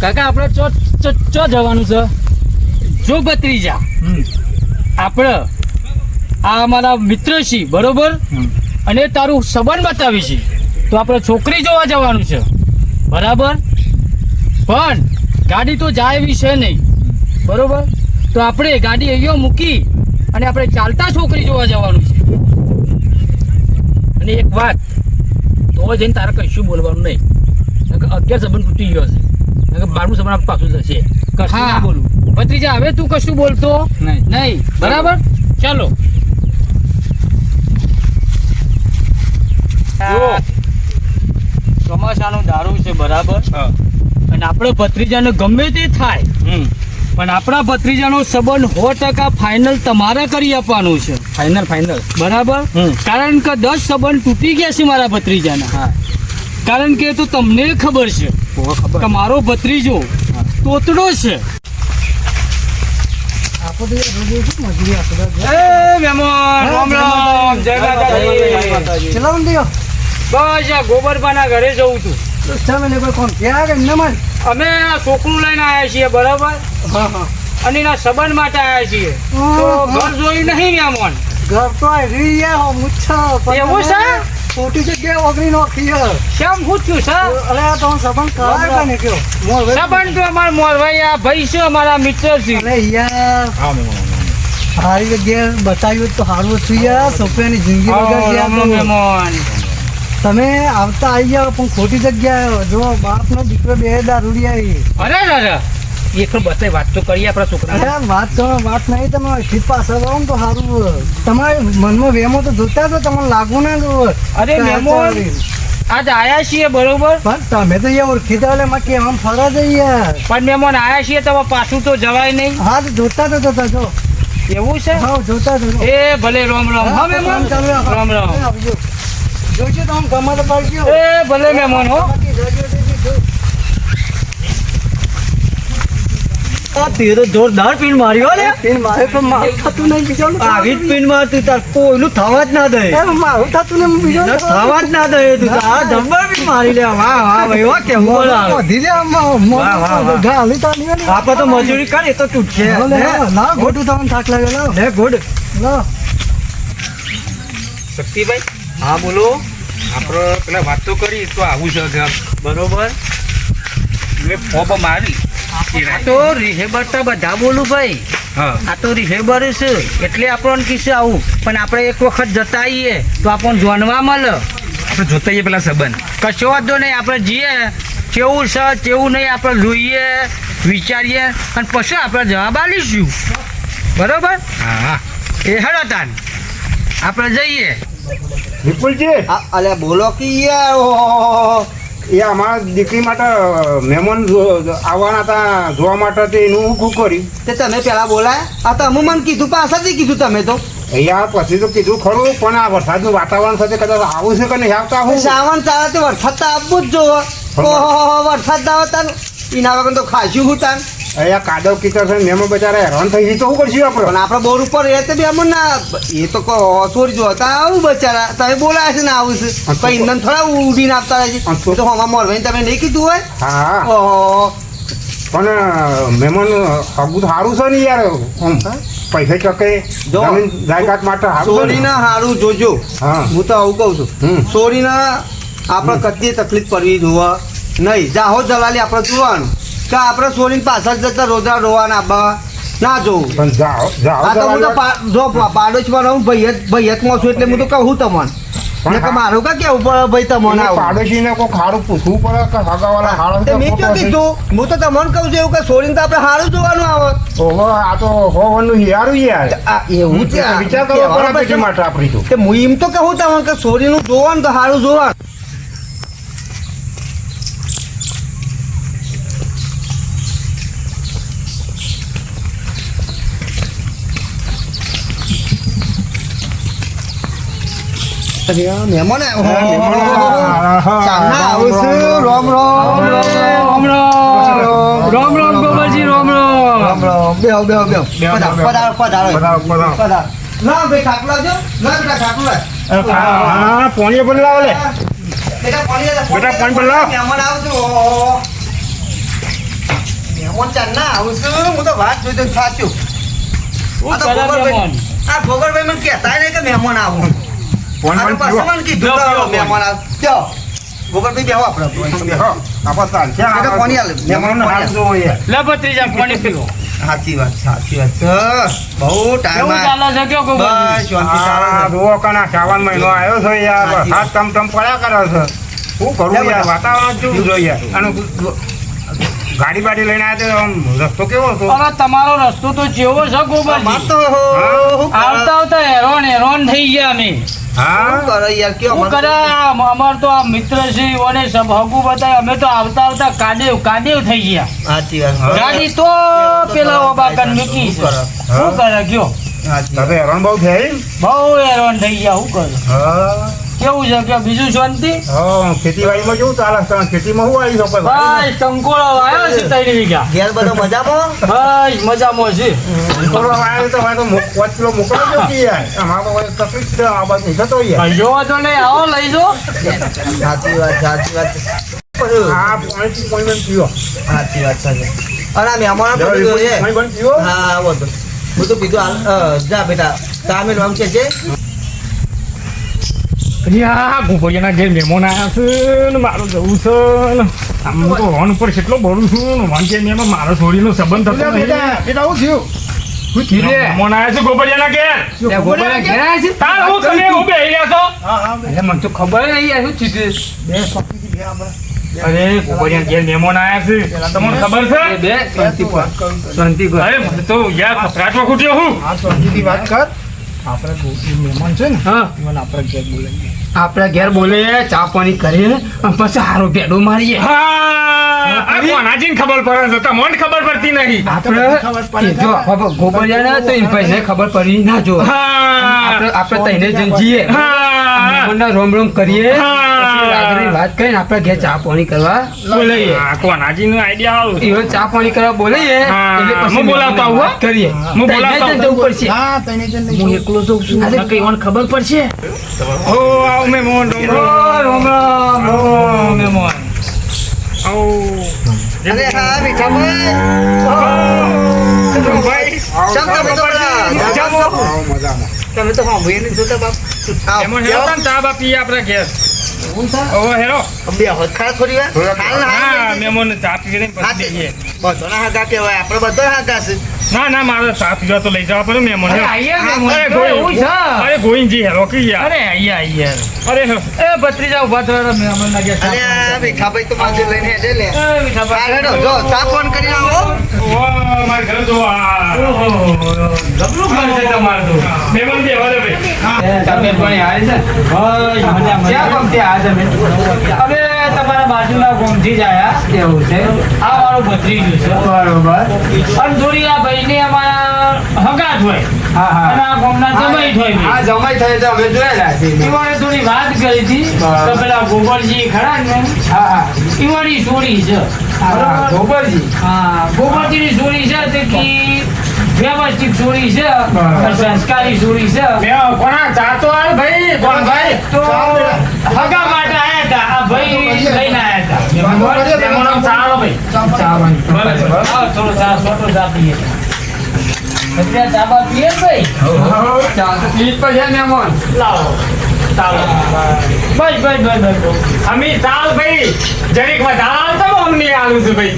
કાકા આપણે ચો જવાનું છે? જો ભત્રીજા, આપણે આ અમારા મિત્ર છીએ, બરોબર, અને તારું સંબંધ બતાવી છે, તો આપણે છોકરી જોવા જવાનું છે, બરાબર. પણ ગાડી તો જાય એવી છે નહીં, બરોબર. તો આપણે ગાડી અહીંયા મૂકી અને આપણે ચાલતા છોકરી જોવા જવાનું છે. અને એક વાત, તો જઈને તારે કશું બોલવાનું નહીં. 11 સંબંધ તૂટી ગયો છે, 12મું સંબંધ પાછું જશે. કશું ના બોલું. ભત્રીજા, હવે તું કશું બોલતો નહીં, બરાબર? ચાલો. ચોમાસાનો દારૂ છે, બરાબર, અને આપણે ભત્રીજાને ગમે તે થાય, પણ આપણા ભત્રીજાનો સંબંધ 100% ફાઇનલ તમારે કરી આપવાનું છે. ફાઇનલ, બરાબર. કારણ કે 10 સંબંધ તૂટી ગયા છે મારા ભત્રીજાના. કારણ કે તો તમને ખબર છે કે મારો ભત્રીજો તોતડો છે. બસ આ ગોબરબાના ઘરે જવું છું. અમે છોકરું લઈને આવ્યા છીએ, બરાબર, અને એના સંબંધ માટે આવ્યા છીએ. તો ઘર જોયું નહીં મહેમાન? ઘર તો એવું છે? ખોટી જગ્યાએ ઓગળી નાખી. કેમ પૂછ્યું છે? અરે તો સંબંધ કરાવ્યા ને કયો સંબંધ તો અમારા મોરભાઈ આ ભાઈ છે, અમારા મિત્ર છે. અરે યાર, સારી જગ્યાએ બતાવ્યું તો સારું છું યાર. છોકરાની જિંદગી મહેમાન તમે આવતા આવી જાઓ, પણ ખોટી જગ્યાએ જો બાપ નો દીકરો બે દારૂડી આવી. અરે એક બતાવી વાત તો કરીએ આપણા છોકરા. વાત નહીં, તમે ઠીક પાછા રહો ને તો સારું. તમારે મનમાં વેમો તો જોતા તો તમને લાગુ ના જો. અરે મહેમાન, આજ આયા છીએ, બરોબર, પણ તમે તો યાર ઓળખીતા એટલે માં કેમ આમ ફરા જઈએ યાર. પણ મહેમાન આયા છીએ તો પાછું તો જવાય નહીં. હા, તો જોતા તો જો એવું છે. હા, જોતા તો એ ભલે. રામ રામ. હા મહેમાન, રામ રામ. જોજો તો આમ ગમત પડજો. એ ભલે મહેમાન. હો તે તો જોરદાર પીન માર્યો ને. પીન મારે તો મારું થતું નહીં બીજો. આવી જ પીન મારતું તાર કોઈનું થવા જ ના દે. મારું થતું ને બીજો થવા જ ના દે. તું આ જબ્બર પીન મારી લે. વાહ વાહ ભાઈ, વાહ કેવું બોલાવે. ધીરે ગાલી તાલી આપણે તો મજૂરી કરે તો તૂટશે. ના ગોટું તમને થાક લાગે. લે ગોડ લો. શક્તિભાઈ, હા બોલો. આપણે પેલા વાત તો કરી તો આવું છે ઘર, બરોબર. મેં ફોબ મારી. આ તો રિહેબર તો બધા બોલું ભાઈ. આ તો રિહેબર છે એટલે આપણને કિસ્સે આવું. પણ આપણે એક વખત જતા આવીએ તો આપણને જાણવા મળે. આપણે જોતા આવીએ પેલા સંબંધ. કશો વાંધો નહીં, આપણે જઈએ, કેવું છે કેવું નહીં આપણે જોઈએ, વિચારીએ, અને પછી આપણે જવાબ આપીશું, બરોબર. હા, એ હેડો તાન આપણે જઈએ. વિપુલજી, અલ્યા બોલો કે યાર. એ અમારા દીકરી માટે મહેમાન આવવાના હતા જોવા માટે તે એનું શું કર્યું? તે તમે પેલા બોલાય. આ તો અમુક મને કીધું, પાછળથી કીધું તમે તો. યાર પછી તો કીધું ખરું, પણ આ વરસાદનું વાતાવરણ સાથે કદાચ આવું છે કે નહીં આવતા હું. શ્રાવણ ચાલે તો વરસાદ તો આવવું જ જોવો. ઓહો, વરસાદ ના આવે તાન એના વગર તો ખાશું હું તાન. અહીંયા કાદવ કીચડ છે, મહેમાન બચારા હેરાન થઈ જઈ તો શું કરશું આપણે? પણ આપણે બોર ઉપર રહે તો બેમો ના એ તો છોડી જોતા આવું બચારા. તમે બોલાય છે ને આવું છે, પણ ઇંધન થોડા ઉડીને આપતા રહે છે. તો હવા મોરભાઈ તમે નહીં કીધું હોય. હા, ઓહો, પણ મહેમાન હગું સારું છે ને યાર. પૈસા ચકે જમીન જાયદાદ માટે છોડીને સારું જોજો. હા, હું તો આવું કહું છું. છોડીને આપણે કદી તકલીફ પડવી જોવા નહીં. જાહો જલાલી આપણે જોવાનું કે આપણે છોડીને પાછળ જતા રોજા રોવાના આપવા ના જોવું. પણ જાઓ હા, તો હું તો જો પાડોશમાં રહું, ભાઈયતમાં છું એટલે હું તો કહું તમને. મારું કા કેવું પડે ભાઈ તમને? પાડોશીને કોઈ ખાડું પૂછવું પડે કે હગાવાલા હાડો. મેં ક્યાં કીધું? હું તો તમને કહું છું એવું કે છોડીને તો આપણે સારું જોવાનું આવે. ઓહો, આ તો હોવાનું હિયારું યાર. એવું વિચાર કરવો પડે પેટી માટે આપણી તો. હું એમ તો કહું તમને કે છોડીનું જોવાનું તો સારું જોવાનું. મહેમાન આવું છું. રામ રામ રામ રામ રામ ગોબરજી, રામ રામ. બેહો પધારો. ના ભાઈ ઠાકુર લાવજો. ના બેટા ઠાકુર લાવ. હા, પાણી બદલાવો લે. બેટા પાણી બેટા પાણી બદલાવો. મહેમાન આવજો. ના આવું છું હું તો વાત જોઈ તો સાચું શું આ તો કરે ગોબરભાઈ મહેમાન? આ ગોબરભાઈ મને કહેતા નહીં કે મહેમાન આવું ફોન અને બંધ પાછું મને કીધું લ્યો, કે લ્યો, મહેમાન આવ ચો ગોબરભાઈ બેહો આપણે બેહો આપા ચાલશે એ તો કોની આલે? મહેમાનને હાથ જોવો યાર લે ભત્રીજા પાણી પીવો. સાચી વાત છે બહુ ટાઈમ કેવું ચાલે છે કયો ગોબરજી? બસ શાંતિ આ ચાલે છે. જુઓ કના શ્રાવણ મહિનો આવ્યો છે યાર સાચી હાથ ટમ પડ્યા કરે છે શું કરું લે યાર બધા. વાતાવરણ કેવું જોઈએ અને ગાડી બાડી લઈને આવ્યા તો આમ રસ્તો કેવો હતો હવે તમારો રસ્તો તો જેવો છે અમાર ગોબરજી. તો શું કરે? આવતા આવતા હેરાન થઈ ગયા અમે. હા શું કરે યાર કયો શું કરે અમાર તો આ મિત્ર છે ઓને સબ હગુ બતાય અમે તો આવતા આવતા કાદેવ થઈ ગયા. સાચી વાત ગાડી તો પેલા ઓબાકન મૂકી છે. શું કરે કયો? સાચી તો વાત. હેરાન બહુ થયા એમ? બહુ હેરાન થઈ ગયા. શું કરે હા કેવું છે કે બીજું શાંતિ? હા ખેતીવાડીમાં કેવું ચાલે છે ખેતીમાં શું આવી શકો ભાઈ કંકોળો આવ્યો છે 3 વીઘા. ઘેર બધો મજામાં ભાઈ મજામાં છે. થોડો આવ્યો તો હવે તો 5 કિલો મોકલો જો કે યાર અમારે તો હવે તકલીફ છે આ બાજુ જતો યાર ભાઈ જોવો તો નહીં આવો લઈ જો. સાચી વાત આ પાણી બંધ પીવો સાચી વાત છે અને આ મહેમાનો પાણી બધું છે બંધ પીવો હા આવો તો હું તો પીધું હાલ જા બેટા તામેલ આમ છે યા ગોબરિયાના ઘેર મહેમાન આવ્યા છે ને મારે જવું છે ને આમ તો હોર્ન ઉપર કેટલો ભરું છું ને વાંચે એમાં મારો છોડીનો સંબંધ થતો નહીં બેટા હું થયું મહેમાન આવ્યા છે ગોબરિયાના ઘેર ગોબરિયાના ઘેર આવ્યા છે? તાર હું તમે હું બેહી રહ્યા છો હા હા એટલે મને તો ખબર નહીં આ શું થયું છે. બે સોંપી બે આપણે અરે ગોબરિયાના ઘેર મહેમાન આવ્યા છે તમને ખબર છે બે શાંતિ કર. અરે મને તો યાર ફકરાટમાં ખૂટ્યો હું આ સોંપીની વાત કર આપણે મહેમાન છે ને હા મને આપણે ઘેર બોલાવીએ આપણા ઘેર બોલે ચા પાણી કરીએ અને પછી હારો ભેડો મારીએ. હા આ કોનાજીને ખબર પડે છે તમને ખબર પડતી નહીં આપણે જો ગોબરિયાને તો એમ ભાઈને ખબર પડી ના જો હા આપણે તઈને જઈને જઈએ હા મહેમાનને રોમ રોમ કરીએ હા. પછી રાત્રે વાત કરીને આપણે ઘેર ચા પાણી કરવા બોલાવીએ. હા કોનાજીનો આઈડિયા આવું એવો ચા પાણી કરવા બોલાવીએ હા. એટલે પછી હું બોલાવતો આવું, હો? વાત કરીએ. હું તઈને બોલાવતો જઈને જવું પડશે. હા તને જઈને હું એકલો જઉં છું આજે કઈ વાર ખબર પડશે. ઓ આવ મહેમાન રોમ રોમ મહેમાન. અરે હા મીઠાભાઈ ભાઈ ચમ તમે તો પેલા મજામાં તમે તો સાંભળીએ નહીં જોતા બાપ આવો, મહેમાન હેરો તને ચા બા પીએ આપણે ઘેર હું સા? ઓ હેરો બે હોત ખરા થોડી વાર હાલ હા મહેમાન ચા પીને પછી જઈએ બધાના હાકા કહેવાય આપણે બધા હાકા છે ના ના મારે ચા પીવા તો લઈ જવા પડે મહેમાન અરે આઈએ મહેમાન. અરે તો એવું છે. અરે ગોવિંદજી હેરો કે યાર અરે આઈએ અરે એ ભત્રીજા ઉભા થયો મહેમાન ના ઘેર ચા અરે આ મીઠાભાઈ તો માથે લઈને હેડે લે એ મીઠાભાઈ. આ હેડો જો ચા ફોન કરીને આવો ઓ મારે ઘરે જો આ જબરું ઘર છે તમારું તો. મહેમાન બેહવા દે ભાઈ તબિયત પાણી હારી છે? ભાઈ, મજામાં. ક્યાં ગામથી આવ્યા તમે? અમે તમારા બાજુના ગામથી જ આવ્યા. એવું છે. આ મારું ભત્રીજું છે. બરોબર. અને થોડી આ ભાઈને અમારા હગા જ હોય. અને આ ગામના જમાઈ જ હોય બે. જમાઈ થાય તો અમે જોયેલા છે ઈવોને થોડી વાત કરી હતી તો પેલા ગોબરજી ખરા ને ઈવોની છોડી છે. બરોબર? ગોબરજી હા, ગોબરજીની છોડી છે તે કી વ્યવસ્થિત છોડી છે અને સંસ્કારી છોડી છે. કોના ચા તો આલ ભાઈ કોણ ભાઈ તો હગા માટે આયા હતા આ ભાઈ લઈને આયા હતા. મહેમાનો ચા આલો ભાઈ આવો, થોડો ચા છોટો ચા પીએ. અત્યારે ચા બા પીએ ને ભાઈ? ચા તો પીટ પર છે મહેમાન લાવો ચાલો બસ બસ બસ બસ અમે ચાલ ભાઈ જરીક વધારે તો અમને આલું છું ભાઈ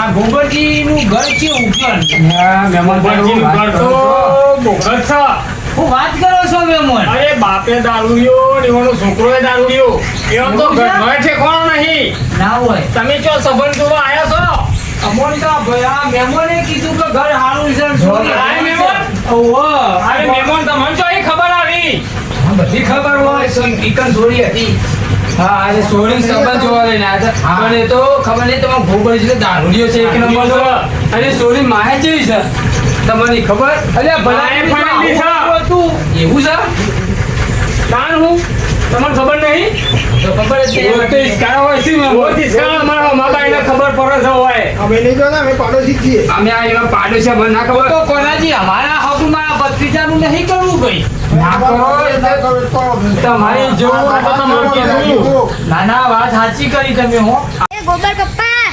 આ ગોબરજી નું ઘર કેવું ગોબરજીનું ઘર તો બોગસ છે હું વાત કરો છો મહેમાન? અરે બાપે દારૂડિયો ને એવાનો છોકરોએ દારૂડિયો એવો તો ઘરનો ઠેકાણો નહીં ના હોય. તમે ચો સંબંધ જોવા આયા છો અમોને તો ભાઈ આ મહેમાને કીધું કે ઘર સારું છે ને છોકરી આ સારી મહેમાન? છે. ઓહો. અરે મહેમાન તમને તો અહીં ખબર આવી બધી ખબર હોય ઈકન છોડી હતી. હા આજે છોડી સંબંધ જોવા લઈને આવ્યા હતા. પણ એ તો ખબર નહીં તમારે ગોબરજી તો દારૂડિયો છે એક નંબર તો. અને છોડી માહે જેવી છે તમને ખબર? અલ્યા માહે ફરેલી છે. હતું એવું છે? તાન હું તમને ખબર નહીં તો ખબર જ ઓ તો ઈસકારા હોય છે નહીં. ઓ ઈસકારા મારા માતા એને ખબર પડે છે હોય અમે નહીં જોતા અમે પાડોશી જ છીએ અમે આ એવા પાડોશી મને ના ખબર તો કોનાજી અમારા હકમાં ભત્રીજા કરવાનું નહીં કરવું ભાઈ ના કરો એટલે તમારે જોવું હોય તો તમે કીધું. ના ના વાત સાચી કરી તમે હો એ ગોબર પપ્પા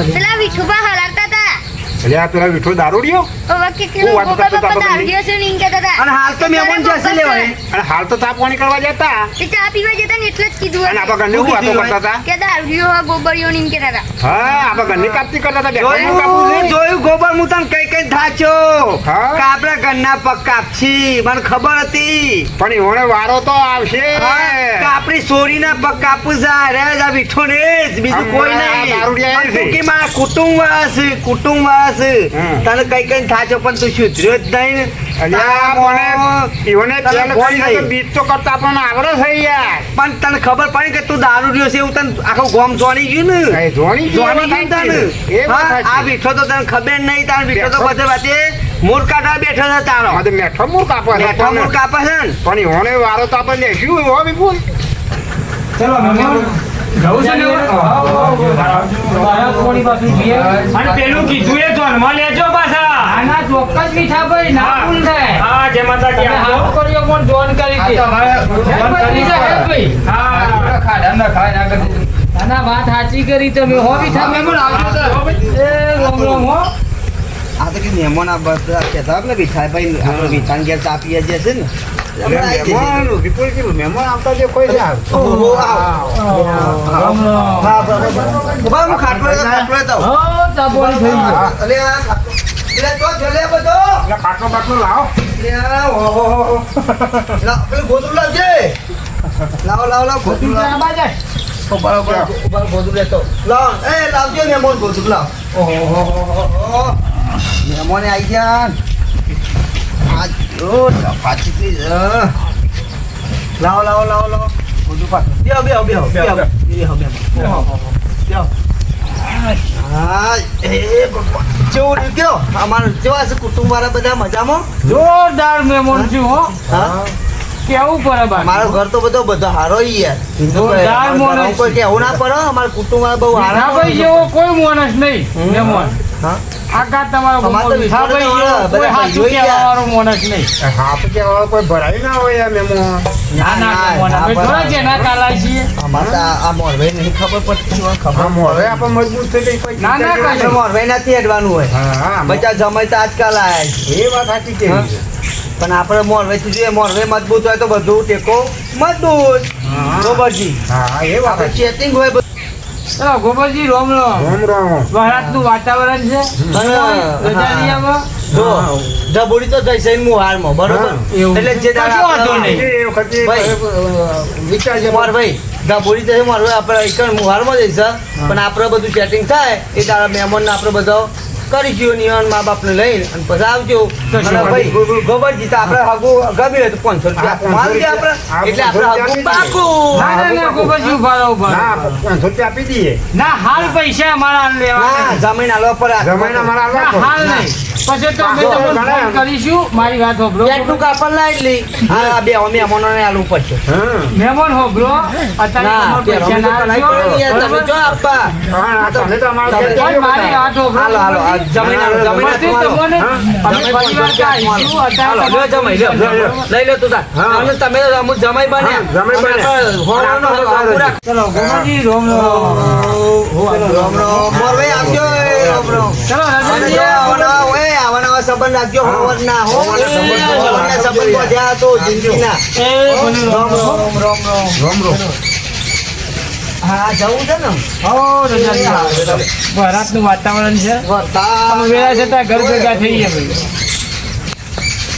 પેલા વિઠુબા હલાવતા હતા એટલે આ પેલા વિઠ્ઠલ દારૂડિયો તો વખતે કિલો હું વાત ગોબર કરતો પપ્પા હતો દારૂ દિવસે નહીં કહેતા હતા અને હાલ તો મહેમાન જશે લેવાય અને હાલ તો ચા પાણી કરવા જતા તે ચા પીવા જતા ને એટલે જ કીધું અને હતું આપણા ઘરની શું વાતો કરતા હતા કે દારૂ ગોબરીઓ નહીં કહેતા હતા હા આપણા ઘરની કાપતી કરતા હતા બેઠાનું કાપવું જોયું છે. જોયું ગોબર હું તને કઈ કઈ થાચો હા. કે આપણા ઘરના પગ કાપછી મને ખબર હતી પણ એવોને વારો તો આવશે કે આપણી સોરીના પગ કાપું છે રે આ વિઠો ને જ બીજું કોઈ હમણાં નહીં દારૂડિયા પણ છે. તું કે મારા કુટુંબ વાળા છે હમ. તને કઈ કઈ થાચો પણ તું સુધર્યો જ નહીં ને. અલ્યા મને એવોને તને તેલ કોઈ ખાઈને તો નહીં. બીજ તો કરતા આપણને આવડે છે યાર પણ તને ખબર પડી કે તું દારૂ રહ્યો છે એવું તને આખું ગોમ જોણી ગયું ને કઈ જોણી ગયું જોણી ગયું તને એ વાત હા, આ સાચી. બીઠો તો તને ખબર નહીં તાર બીઠો તો બધે વાતે મૂળ કાઢવા બેઠો છે તારો આ તો મેઠો મૂળ કાપવા છે બેઠો મૂળ કાપે છે ને પણ એવોને વારો તો આપણે લેશું હો વિપુલ ચલો મહેમાન જવું છે ને મારા કોની પાછું જઈએ. અને પેલું કીધું એ ધ્યાનમાં લેજો પાછા આના ચોક્કસ મીઠા ભાઈ ના ભૂલ થાય હા જય માતાજી તમે આવજો. હાવ કર્યો પણ જોન કરી દે હેલ્પ કરી દે, હેલ્પ ભાઈ. હા ના ના વાત સાચી કરી તમે હો મીઠા મહેમાન આવજો તો. એ રોમ રોમ હો આ તો કે મહેમાન આ બધા કહેતા આપણે વિઠાભાઈ આપણે વિઠાન ઘેર ચા પીએ જે છે ને એટલે મહેમાન વિપુલ કીધું મહેમાન આવતા જે કોઈ છે ઓહો, આવ. રોમ રોમ. હા, બરાબર. ઉભા, હું ખાટલો લેતો. હો ચાપોણી થઈ ગયો. અલે આ ખાટલો. એટલે તો જલે બધો. એટલે ખાટલો બાટલો લાવો એટલે આ, ઓહો. લાવ, પેલું ગોદડું લાવજે. લાવ, ગોદડું લાવ. બાજે. ઉભા, ગોદડું લેતો. લાવ, એ લાવજો મહેમાન ગોદડું લાવ. ઓહો. મહેમાને આવી ગયા. આ જો પાછી થી લાવ. ગોદડું પાછું. બેહો. હા, એ ભગવાન. કેવું રહ્યું કયો? અમારું કેવા છે કુટુંબ વાળા બધા મજામાં? જોરદાર મહેમાન છું હો હા? કેવું પડે બાકી. મારો ઘર તો બધો હારો ઈ યાર. જોરદાર માણસ. કોઈ કેવું ના પડે અમારા કુટુંબ વાળા બહુ હારા ભાઈ જેવો કોઈ માણસ નહીં મહેમાન હા? આખા તમારો અમારે તો મીઠાભાઈ જેવો વિશ્વાસ કોઈ બધા હાચું ભાઈઓ કહેવા વાળો માણસ નહીં. હાથ કેવા કોઈ ભરાય ના હોય યાર મહેમાન ના ના મહેમાન અમે થોડા જેના કાલા છીએ. અમારે તો આ મોરભાઈ નહીં ખબર પડતી હોય, ખબર હા મોરે આપણે મજબૂત થઈ ગઈ કોઈ ના, ના, ચિંતા આપણે જેવું મોરભાઈ નથી હેડવાનું હોય હા બચ્ચા જમાઈ તો આજકાલ આયા છે. એ વાત સાચી કે હા? પણ આપણે મોરભાઈ જોઈએ મોરભાઈ મજબૂત હોય તો બધું ટેકો મજબૂત હા. ગોબરજી હા એ વાત આપણે સાચી. ચેટિંગ હોય બધું. ચલો ગોપાલજી રોમ રોમ. રામ વરાતનું વાતાવરણ છે રજાડિયામાં. જો ઢબુડી તો જઈશે મુહારમાં બરોબર હા, એવું. એટલે જે દાડા કશો વાંધો આપણે- નહીં. એ વખતે ભાઈ, વિચારજે મોરભાઈ ઢબુડી જશે મોરભાઈ આપણે એકણ મુહારમાં જઈશે પણ આપણે બધું સેટિંગ થાય એ દાડા મહેમાનને આપણે બધો કરીશું નિયમ મા બાપને લઈને અને પછી આવજો અને ભાઈ ગોબરજી તો આપણે હગું ગમી હોય તો 500 રૂપિયા માલ દે આપણે એટલે આપણે હગું પાકું. ના ના ના ગોપાલજી ઉભા રહો, ઉભા ના રહો. 500 રૂપિયા આપી દઈએ ના હાલ પૈસા અમારા લેવા ના જમીન હાલવા પર જમાઈને અમારા ના હાલવા હાલ નહીં પછી તો અમે જો, તમને ગણાય. ફોન કરીશું મારી વાત હોભળો એટલું કાપડ લાવી લી હા બે મહેમાનોને હાલવું પડશે હા મહેમાન હોભળો અત્યારે ના તમારા તે પૈસા રમી તો ના તો નહીં આપશો, પડે યાર, તમે જો આપવા હા તમે તો અમારા તમે- ઘરે પણ મારી વાત હોભળો. હાલો હાલો આ જમીન હાલો જમીન પછી હાલો. તમને હા? અમે પરિવાર આવીશું, અત્યારે હાલો, લ્યો જમાઈ, લ્યો, લ્યો, લ્યો. લઈ લો તું તાર. હા. અને તમે તો અમુક જમાઈ બન્યા. હા, જમાઈ અને બન્યા. આપણે હોવાનું અને આપણે હગું રાખ. ચલો ગોપાલજી રોમ રોમ. રામ રામ. મોરભાઈ આવજો, એ રામ રામ. ચલો અને જો રજાડિયા. આવા ઓય, આવા નવા સંબંધ રાખજો, હોવરના, હોવરના સંબંધ વધ્યા તો જિંદગીના. એ ભલે રોમ રામ રોમ. રામ, રામ રામ. હા, જવું છે ને? હો રજાડિયા. વરાતનું વાતાવરણ છે વરસાદ. અમે વેળા છતાં ઘર ભેગા થઈએ ભાઈ.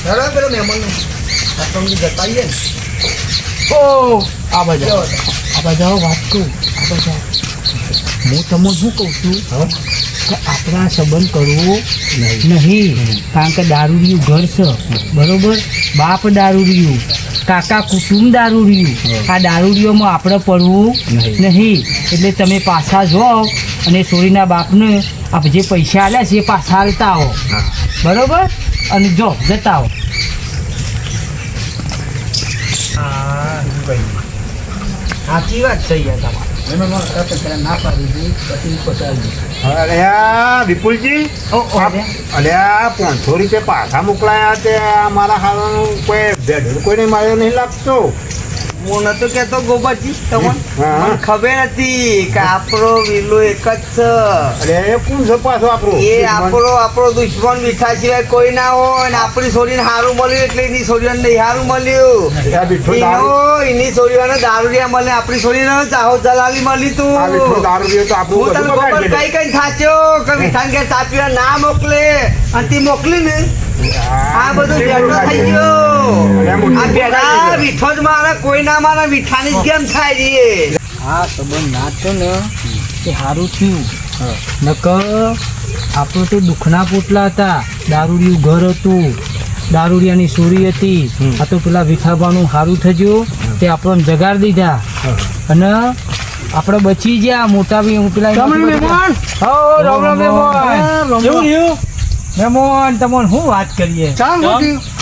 હેડો પેલો મહેમાનને. આ સમજી જતા આવીએ ને. ઓ આ બધા વાત કહું આ બધા હું તમને શું કહું છું કે આપણા સંબંધ કરવો નહીં કારણ કે દારૂડિયું ઘર છે બરોબર બાપ દારૂડિયું કાકા કુટુંબ દારૂડિયું આ દારૂડિયોમાં આપણે પડવું નહીં એટલે તમે પાછા જાઓ અને સોરીના બાપને આપણે જે પૈસા આલ્યા છે એ પાછા હાલતા આવો બરોબર અને જો જતા આવો સાચી વાત છે યાર તમારે એમાં મારા કાકા પેલા ના પાડી હતી પછી પતાવી અરે આ વિપુલજી અરે આ 500 રૂપિયા પાછા મોકલાયા તે આ મારા હાલવાનું કોઈ ભેડું કોઈને માર્યો નહીં લાગતો. હું નતો કેતો ગોપાજી તમને હા. મને ખબર હતી કે આપણો વિલો એક જ છે. અરે એ કોણ છે પાછો આપણો એ આપણો દુશ્મન મીઠા સિવાય કોઈ ના હોય ને આપણી છોડીને સારું મળ્યું એટલે એની છોડીઓને નહીં સારું મળ્યું. આ બીઠો દારૂ એની છોડીઓને દારૂડિયા મળે આપણી છોડીને ચાહો જલાલી મળી તું. આ બીઠો દારૂ પીયો તો આપણું હું તને બધું ખબર બગાડી કઈ થાચ્યો કે મીઠાને ઘેર ચા પીવા ના મોકલે અને તે મોકલી ને આ બધું બેઠો થઈ ગયો. આ બેઠા મીઠો જ મારે કોઈ ના મારે મીઠાની જ કેમ થાય છે. આ સંબંધ ના તો ને એ સારું થયું નકર આપણું તો દુઃખના પોટલા હતા. દારૂડિયું ઘર હતું, દારૂડિયાની ચોરી હતી. આ તો પેલા વિઠાબાનું સારું થયું તે આપણને જગાડ દીધા અને આપણે બચી ગયા. મોટા બી પેલા હો રામ રામ મહેમાન. કેવું રહ્યું મહેમાન? તમને શું વાત કરીએ,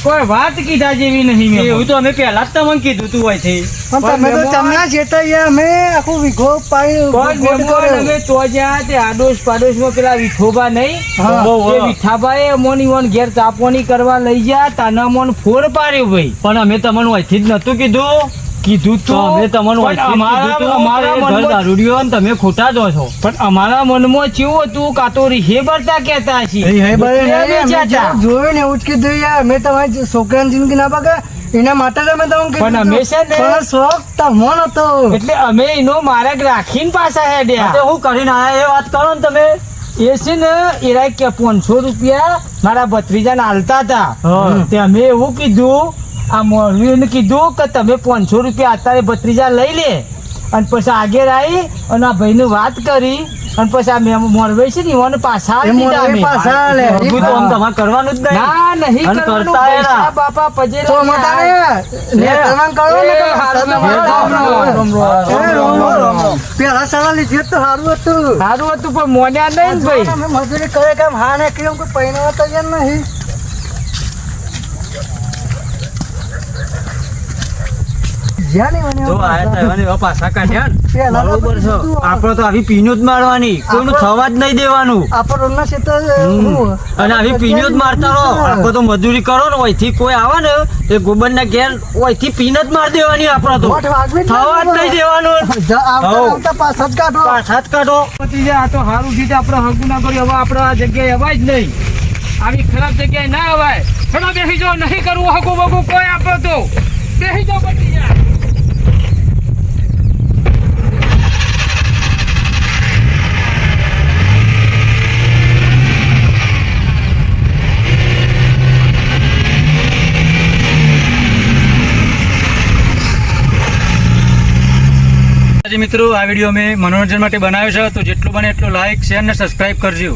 કોઈ વાત કીધા જેવી નહીં. એવું તો અમે પહેલા જ તમને કીધું તું હોય છે. તમે તો ચમના છે અમે આખું વિઘો પણ મહેમાન અમે તો જ્યાં તે આડોશ પાડોશમાં પેલા વિઠોબા નહીં, એ વિઠાબાએ અમોની વન ઘેર ચાપોની કરવા લઈ ગયા. તાના મન ફોડ પાડ્યો ભાઈ. પણ અમે તમને વહીથી જ નતું કીધું તો અમે તમને અમારા મનમાં દારૂડિયો ને તમે ખોટા દો છો. પણ અમારા મનમાં કેવું હતું કાતો રીહે બરતા કહેતા છીએ. જોયું ને એવું જ કીધું યાર. મેં તમારી છોકરાની જિંદગી ના બગડે એના માટે તમે તમને પણ અમે છે ને પણ શોખ તમોન હતો એટલે અમે એનો માર્ગ રાખીને પાછા હેડ્યા. હું કરીને આયા એ વાત કરો ને તમે. એ છે ને એરા કે 500 રૂપિયા મારા ભત્રીજાને હાલતા હતા. તે અમે એવું કીધું, આ મોરવીને કીધું કે તમે 500 રૂપિયા અત્યારે ભત્રીજા લઈ લે અને પછી આગળ આવી અને આ ભાઈને વાત કરી અને પછી આ મોરવાઈ છે ને એવાને પાછા દીધા અમે. તમારે કરવાનું જ નહીં. ના નહીં કરવાનું. પૈસા બાપા પેલા સારા લીધી તો સારું હતું. સારું હતું પણ મોન્યા નહીં ને ભાઈ. અમે મજૂરી કરે કેમ હા ને કેમ કોઈ પૈણા તૈયાર નહીં. આપડે તો આવી પીનો જ મારવાની, કોઈનું થવા જ નહીં દેવાનું. અને આવી પીનો જ મારતા રહો. આપડે તો મજૂરી કરો ને ઓયથી કોઈ આવે ને એ ગોબર ના ઘેર ઓયથી પીન જ માર દેવાની. આપડે તો થવા જ નહીં દેવાનું. પાછા જ કાઢો. આ તો સારું છે આપડે હગું ના કર્યું. હવે આપડે આ જગ્યાએ અવાય જ નહીં. આવી ખરાબ જગ્યાએ ના અવાય. ચલો બેસી જાઓ. નહીં કરવું હગું બગું કોઈ આપડે તો બેસી જાઓ. બચી જાય. મિત્રો, આ વિડીયો અમે મનોરંજન માટે બનાવ્યો છે, તો જેટલું બને એટલું લાઈક, શેર ને સબસ્ક્રાઈબ કરજો.